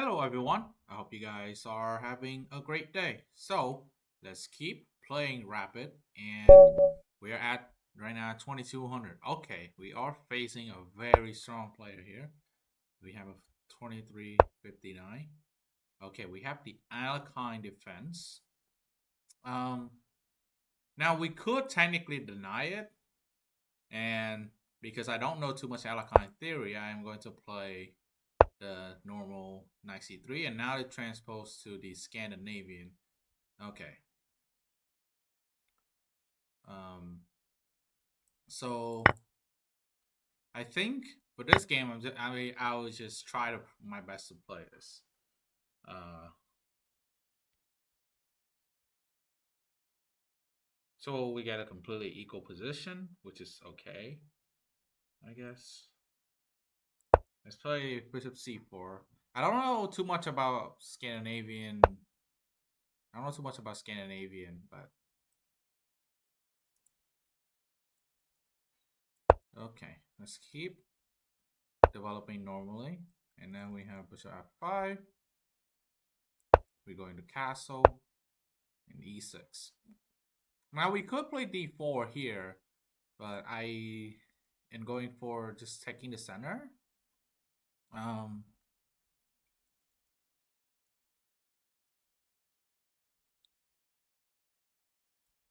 Hello, everyone. I hope you guys are having a great day. So, let's keep playing Rapid, and we're at right now 2200. Okay, we are facing a very strong player here. We have a 2359. Okay, we have the Alkine Defense. Um, Now we could technically deny it, and because I don't know too much Alkine theory, I am going to play the normal knight c3, and now it transposed to the Scandinavian. Okay. Um. So I think for this game, I will just try to my best to play this. Uh. So we get a completely equal position, which is okay, I guess. Let's play Bishop c4. I don't know too much about Scandinavian. I don't know too much about Scandinavian, but okay. Let's keep developing normally. And then we have bishop f5. We go into castle and e6. Now we could play d4 here, but I am going for just taking the center. Um,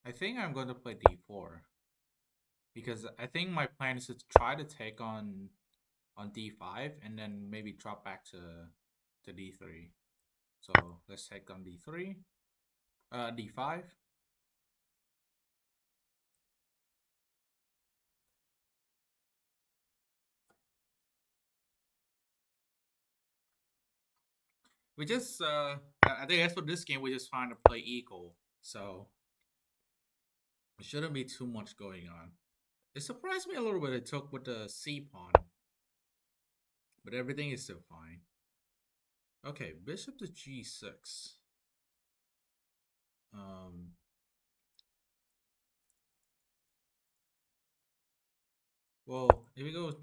I think I'm going to play d4 because I think my plan is to try to take on d5 and then maybe drop back to d3. So let's take on d3, d5. We just I think that's for this game. We just trying to play equal, so it shouldn't be too much going on. It surprised me a little bit. It took with the c pawn, but everything is still fine. Okay, bishop to g6. Um, well, here we go.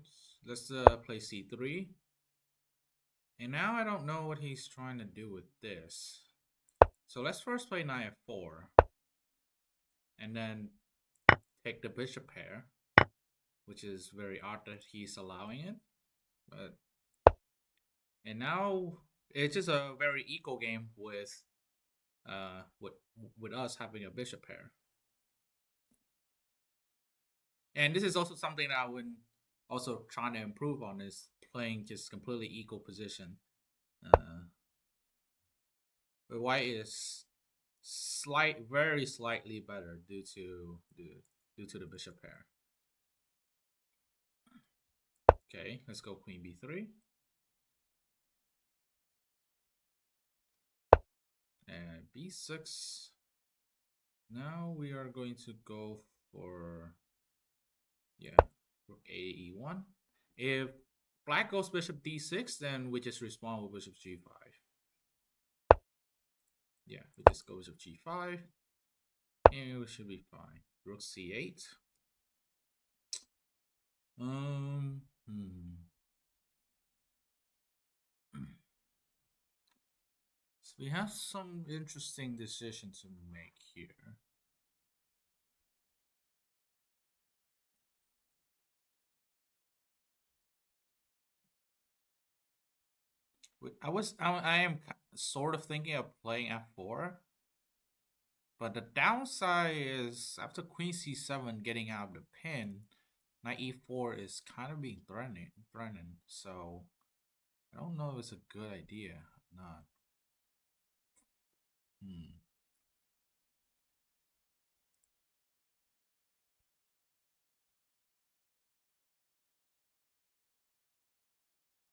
Let's play c3. And now I don't know what he's trying to do with this. So let's first play knight f4. And then take the bishop pair, which is very odd that he's allowing it. But and now it's just a very equal game with uh with with us having a bishop pair. And this is also something that I would also trying to improve on is playing just completely equal position. But white is very slightly better due to the bishop pair. Okay, let's go queen b3 and b6. Now we are going to go for rook a e1. If black goes bishop d6, then we just respond with bishop g5. Yeah, we just go bishop g5, and we should be fine. Rook c8. Um, hmm. So we have some interesting decisions to make here. I am sort of thinking of playing f4, but the downside is after queen c7 getting out of the pin, knight e4 is kind of being threatened. So I don't know if it's a good idea or not. Hmm.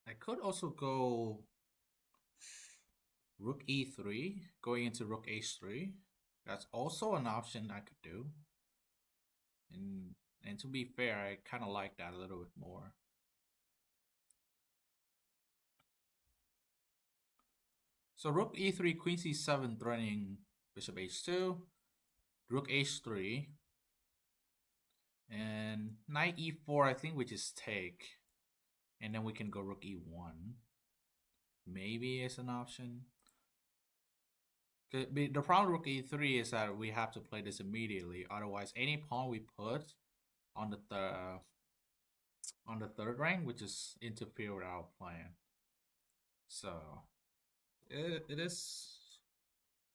I could also go rook e3, going into rook h3. That's also an option I could do. And and to be fair, I kind of like that a little bit more. So rook e3, queen c7, threatening bishop h2, rook h3, and knight e4. I think we just take, and then we can go rook e1. maybe is an option. The problem with rook e3 is that we have to play this immediately. Otherwise, any pawn we put on the third rank, which is interfere with our plan. So it is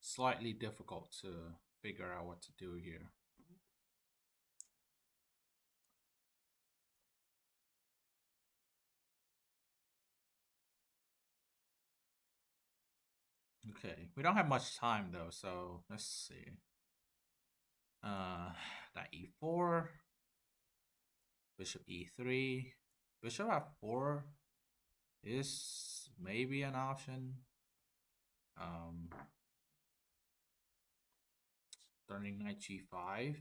slightly difficult to figure out what to do here. Okay, we don't have much time though, so let's see. That e4, bishop e3, bishop f4 is maybe an option. Um, turning knight g5.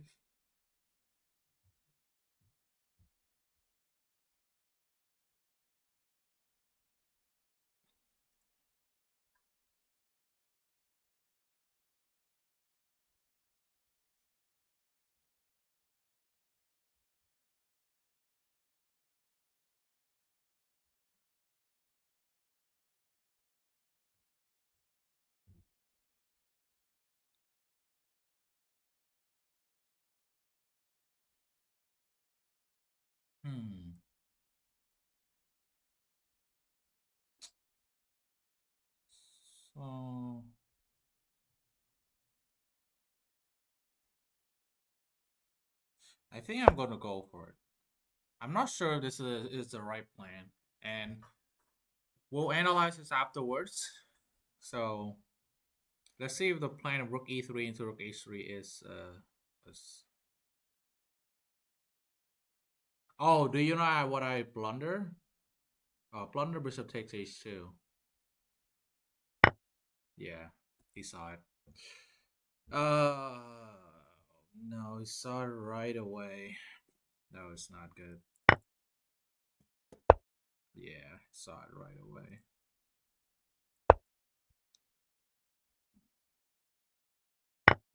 Hmm. So I think I'm gonna go for it. I'm not sure if this is the right plan, and we'll analyze this afterwards. So let's see if the plan of rook e3 into rook h3 is. Oh, do you know what I blunder? Blunder bishop takes h2. Yeah, he saw it. Uh, no, he saw it right away. No, it's not good. Yeah, saw it right away.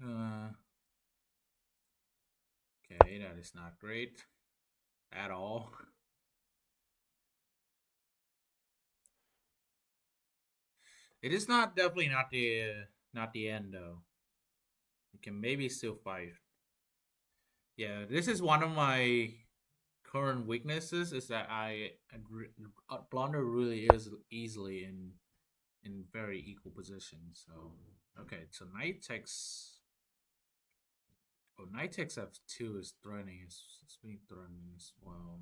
Uh, okay, that is not great at all. It is not definitely not the end though. You can maybe still fight. Yeah, this is one of my current weaknesses is that I blunder really is easily in very equal positions. So okay, so knight takes. Oh, knight takes f2 is threatening. It's being threatening as well.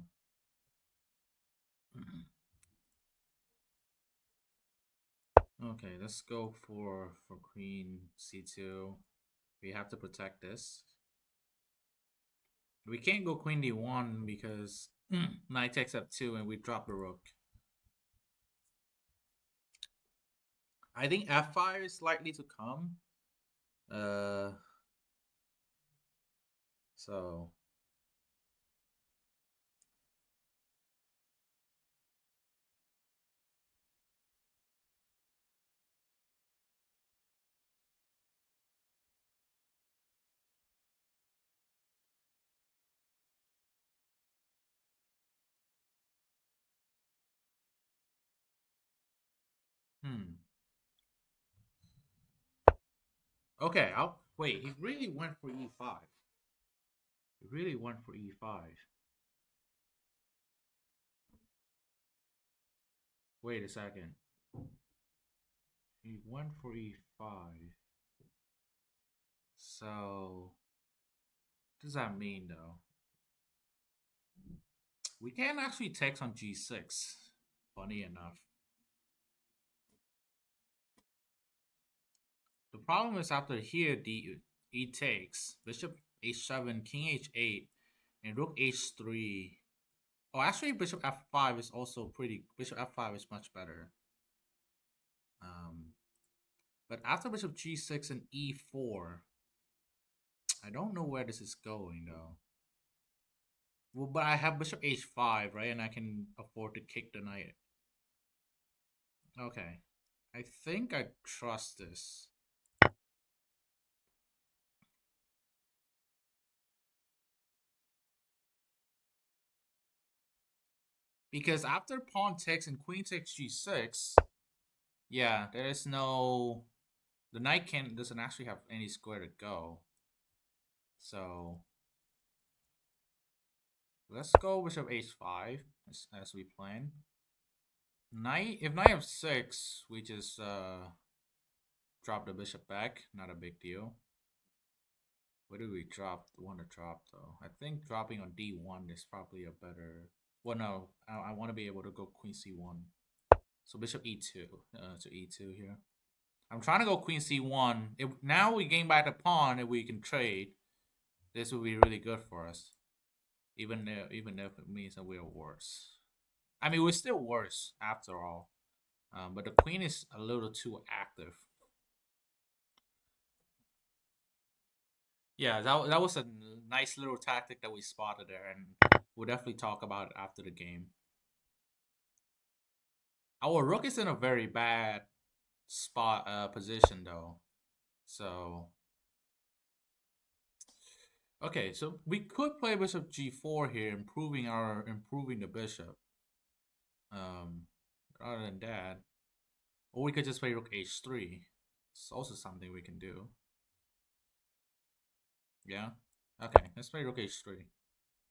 Okay, let's go for queen c2. We have to protect this. We can't go queen d1 because knight takes f2 and we drop the rook. I think f5 is likely to come. Uh, so hmm. Okay, I'll wait. He really went for e5. He really went for e5. Wait a second. He went for e5. So, what does that mean though? We can actually take on g6. Funny enough. The problem is after here, e takes, bishop h7, king h8, and rook h3. Oh, actually, bishop f5 is also pretty. Bishop f5 is much better. Um, but after bishop g6 and e4, I don't know where this is going though. Well, but I have bishop h5, right? And I can afford to kick the knight. Okay. I think I trust this. Because after pawn takes and queen takes g6, Yeah, there is no. The knight can doesn't actually have any square to go. So let's go bishop h5 as we plan. Knight, if knight f6, we just drop the bishop back. Not a big deal. Where do we want to drop though? I think dropping on d1 is probably a better. Well, no, I want to be able to go queen c1. So bishop e2 to e2 here. I'm trying to go queen c1. If now we gain back the pawn, if we can trade, this would be really good for us. Even if it means that we're worse. I mean, we're still worse after all. But the queen is a little too active. Yeah, that was a nice little tactic that we spotted there, and we'll definitely talk about it after the game. Our rook is in a very bad position though. So okay, so we could play bishop g4 here, improving the bishop. Rather than that, or we could just play rook h3. It's also something we can do. Yeah. Okay, let's play rook h3.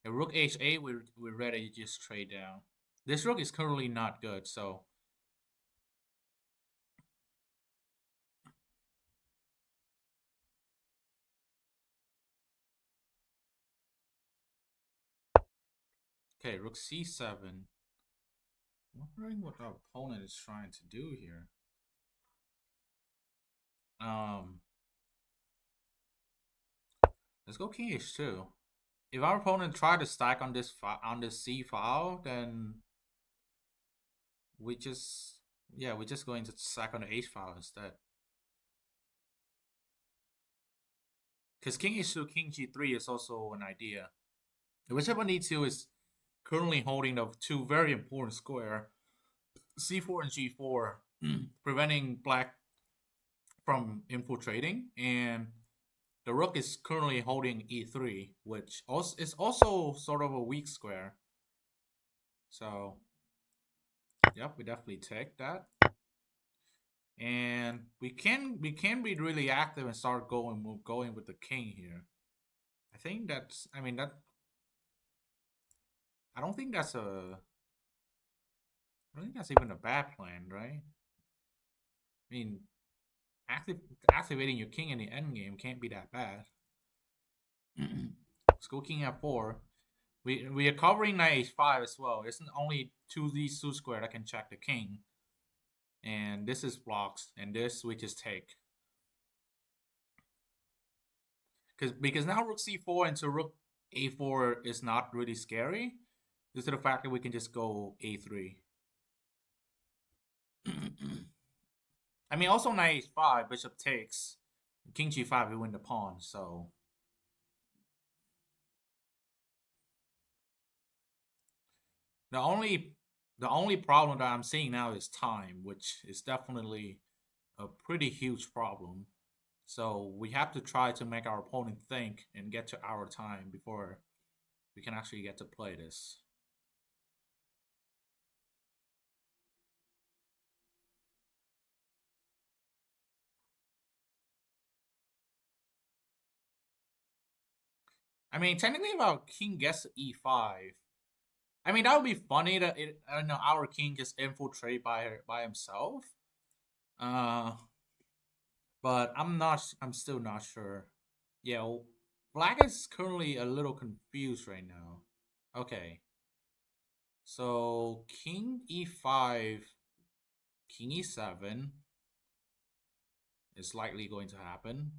If rook h8, we're ready to just trade down. This rook is currently not good, so okay, rook c7. Wondering what our opponent is trying to do here. Let's go king h2. If our opponent tried to stack on this c file, then we're just going to stack on the h file instead. Because king h2, king g3 is also an idea. Bishop on e2 is currently holding the two very important square, c4 and g4, preventing black from infiltrating, and the rook is currently holding e3, which is also sort of a weak square. So, yep, we definitely take that. And we can be really active and start going with the king here. I think that's I don't think that's even a bad plan, right? I mean, activating your king in the endgame can't be that bad. Let's go king f4. We are covering knight h5 as well. It's only 2 square that can check the king. And this is blocks, and this we just take. Because now rook c4 into rook a4 is not really scary, due to the fact that we can just go a3. I mean, also knight h5, bishop takes, king g5, we win the pawn. So the only problem that I'm seeing now is time, which is definitely a pretty huge problem. So we have to try to make our opponent think and get to our time before we can actually get to play this. I mean, technically, if our king gets to e5, I mean that would be funny that our king just infiltrate by himself. Uh, but I'm still not sure. Yeah, well, black is currently a little confused right now. Okay, so king e5, king e7 is likely going to happen.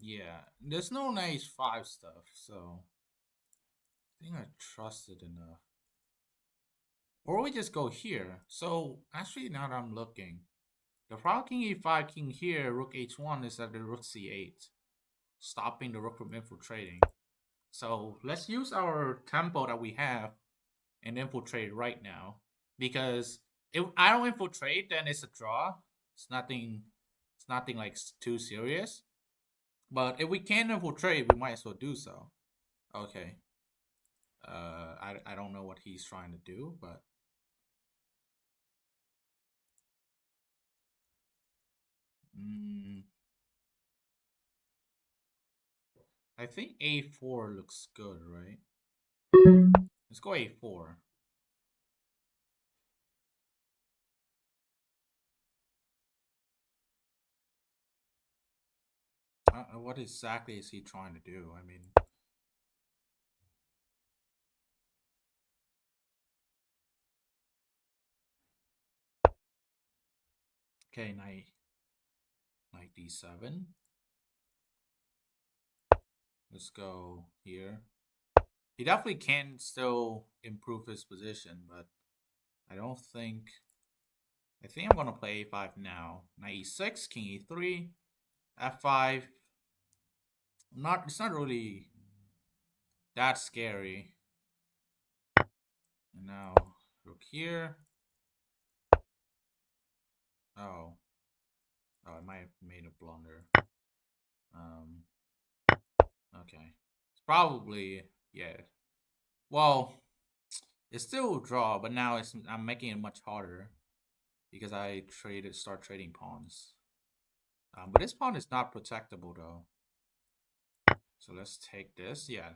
Yeah, there's no knight h5 stuff, so I think I trust it enough. Or we just go here. So actually, now that I'm looking, the problem king e5, king here, rook h1 is at the rook c8, stopping the rook from infiltrating. So let's use our tempo that we have and infiltrate right now. Because if I don't infiltrate, then it's a draw. It's nothing. It's nothing like too serious. But if we can infiltrate, we might as well do so. Okay. I don't know what he's trying to do, but mm, I think A4 looks good, right? Let's go A4. What exactly is he trying to do? I mean, okay, knight D7. Let's go here. He definitely can still improve his position, but I don't think. I think I'm gonna play A5 now. Knight E6, King E3, F5. Not. It's not really that scary. And now rook here. Oh, I might have made a blunder. Um, okay. It's probably yeah. Well, it's still a draw, but now I'm making it much harder because I start trading pawns. But this pawn is not protectable though. So let's take this. Yeah.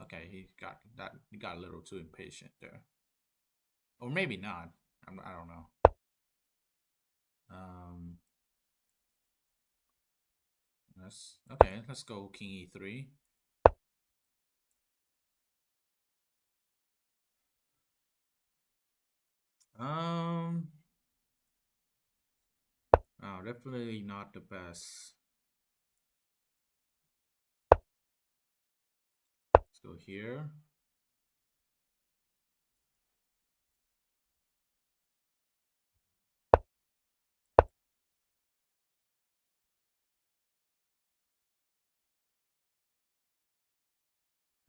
Okay, he got that. He got a little too impatient there, or maybe not. I don't know. Um, let's okay. Let's go King E3. Um, oh, definitely not the best. Let's go here.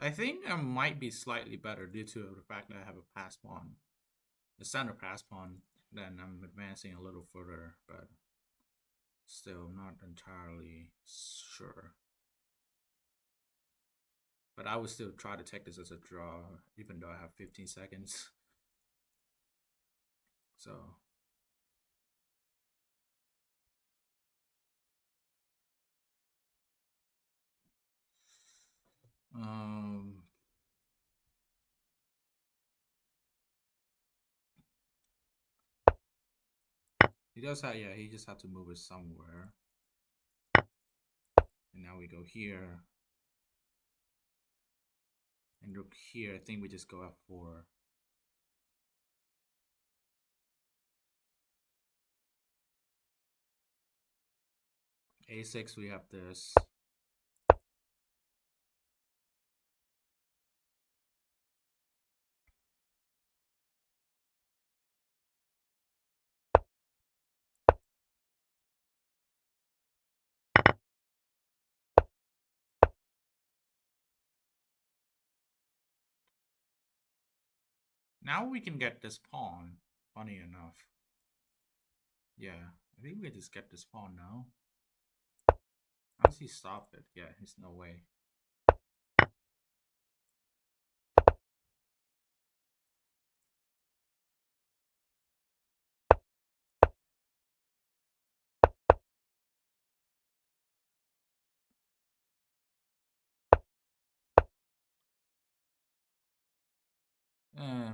I think I might be slightly better due to the fact that I have a pass pawn, the center pass pawn. Then I'm advancing a little further, but still not entirely sure. But I would still try to take this as a draw, even though I have 15 seconds. So, um, he does have, yeah, he just had to move it somewhere. And now we go here. And look here, I think we just go F4. A6, we have this. Now we can get this pawn, funny enough. Yeah, I think we can just get this pawn now. How does he stop it? Yeah, there's no way.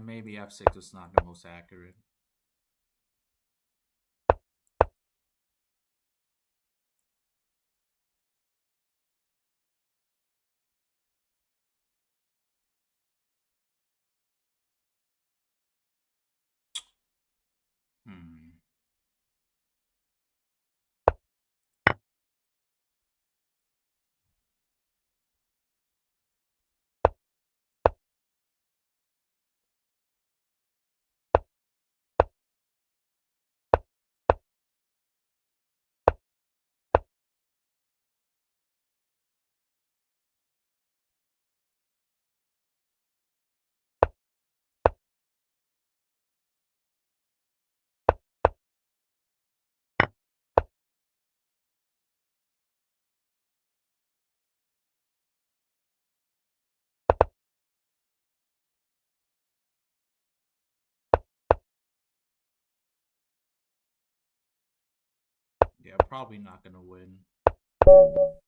Maybe F6 was not the most accurate. Hmm. Yeah, probably not gonna win.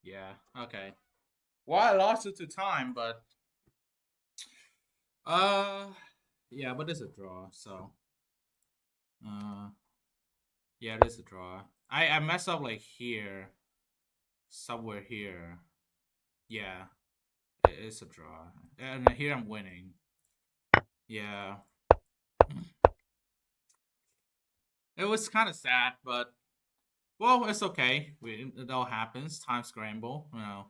Yeah. Okay. Well, I lost it to time, but uh, yeah, but it's a draw. So uh, yeah, it is a draw. I mess up like here, somewhere here. Yeah, it's a draw, and here I'm winning. Yeah, it was kind of sad, but well, it's okay. It all happens. Time scramble, you know.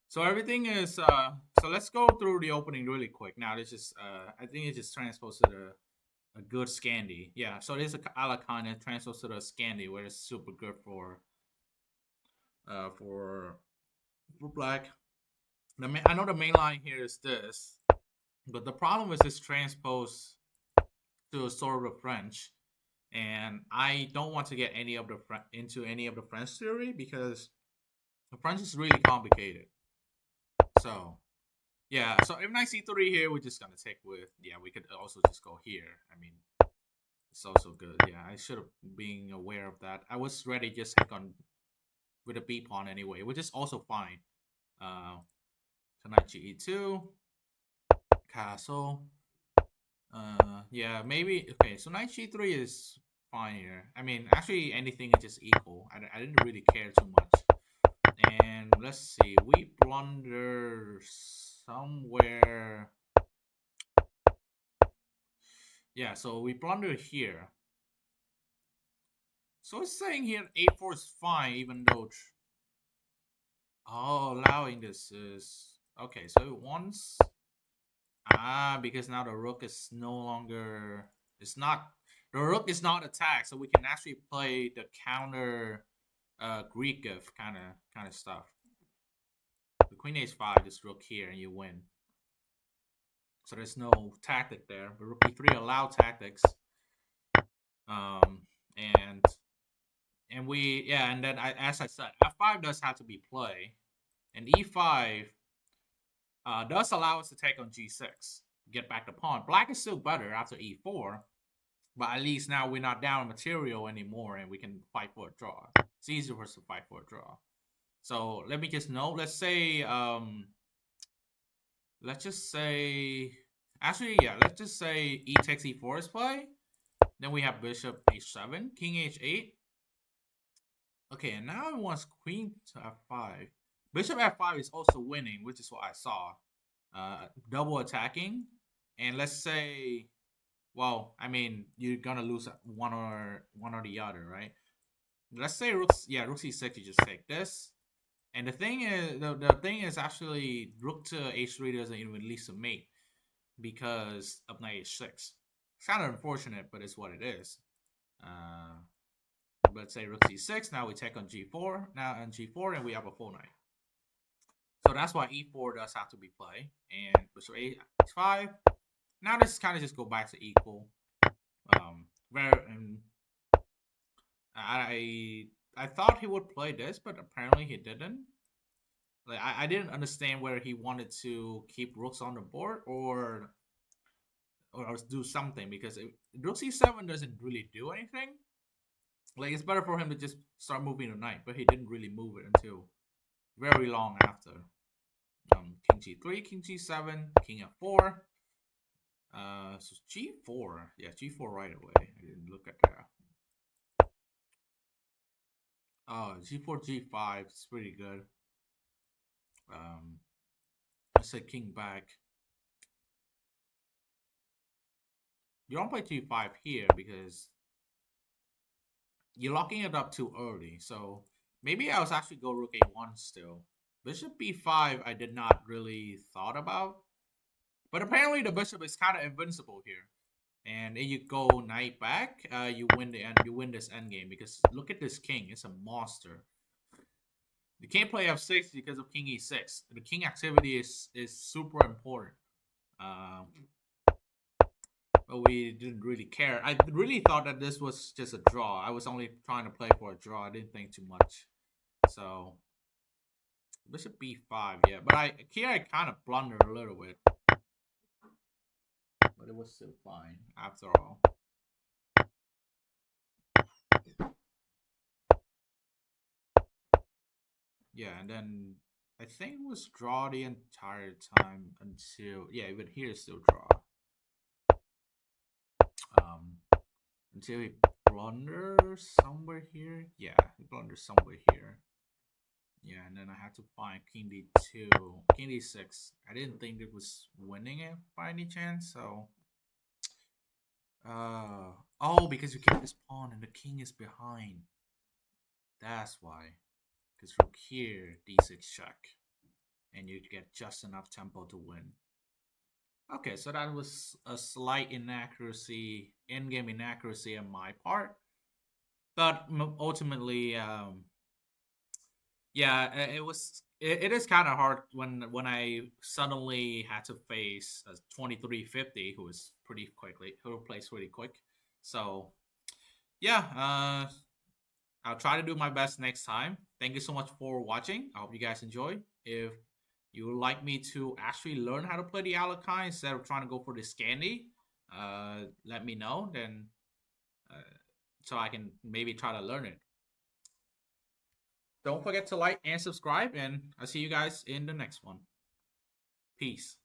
So everything is so let's go through the opening really quick. Now this is I think it just transposed to a good Scandi. Yeah, so this is a Alakana and transposed to the Scandi where it's super good uh for for black. I know the main line here is this, but the problem is this transpose to a sort of French, and I don't want to get any of the into any of the French theory because the French is really complicated. So yeah, so if knight c3 here, we're just gonna take with yeah. We could also just go here. I mean, it's also good. Yeah, I should have been aware of that. I was ready just take on with a b pawn anyway, which is also fine. Uh, so knight ge2, castle. Yeah, maybe okay. So knight g3 is fine here. I mean, actually, anything is just equal. I didn't really care too much. And let's see, we blunder somewhere. Yeah, so we blunder here. So it's saying here a4 is fine, even though allowing this is okay. So once because now the rook is no longer it's not the rook is not attacked, so we can actually play the counter Greek kind of stuff. The queen h5, just rook here, and you win. So there's no tactic there. But rook e3 allow tactics. Um, and we yeah, and then as I said, f5 does have to be play, and e5 does allow us to take on g6, get back the pawn. Black is still better after e4, but at least now we're not down material anymore, and we can fight for a draw. It's easier for us to fight for a draw. So let me just know. Let's just say, actually, yeah, let's just say e takes e4 is play. Then we have bishop h7, king h8. Okay, and now it wants queen to f5. Bishop f5 is also winning, which is what I saw. Double attacking, and let's say, well, I mean, you're gonna lose one or the other, right? Let's say rook c6. You just take this, and the thing is actually rook to h3 doesn't even release a mate because of knight h6. It's kind of unfortunate, but it's what it is. Uh, let's say rook c6. Now we take on g4. Now on g4, and we have a full knight. So that's why e4 does have to be played. And bishop h5. Now this kind of just go back to equal. And I thought he would play this, but apparently he didn't. Like I didn't understand whether he wanted to keep rooks on the board or do something because rook c7 doesn't really do anything. Like it's better for him to just start moving the knight, but he didn't really move it until very long after. King g3, king g7, king f4. So g4, yeah, g4 right away. I didn't look at that. Oh, g4, g5, it's pretty good. Let's say king back. You don't play g5 here because you're locking it up too early. So maybe I was actually go rook a1 still. Bishop b5 I did not really thought about. But apparently the bishop is kind of invincible here. And then you go knight back, you win you win this endgame because look at this king, it's a monster. You can't play f6 because of king e6. The king activity is super important. Um, but we didn't really care. I really thought that this was just a draw. I was only trying to play for a draw. I didn't think too much. So bishop b5, yeah. But I kind of blundered a little bit, but it was still fine after all. Yeah, and then I think it was draw the entire time until yeah, even here is still draw. Um, until he blunders somewhere here. Yeah, he blunders somewhere here. Yeah, and then I had to find king d2, king d6. I didn't think it was winning it by any chance, so oh, because you kept this pawn and the king is behind. That's why. Because rook here, d6 check, and you get just enough tempo to win. Okay, so that was a slight inaccuracy, in-game inaccuracy on my part, but ultimately, yeah, it was. It is kind of hard when I suddenly had to face a 2350 who is pretty quickly who plays pretty quick. So yeah, I'll try to do my best next time. Thank you so much for watching. I hope you guys enjoy. If you would like me to actually learn how to play the Alakai instead of trying to go for the Scandi, let me know. Then uh, so I can maybe try to learn it. Don't forget to like and subscribe, and I'll see you guys in the next one. Peace.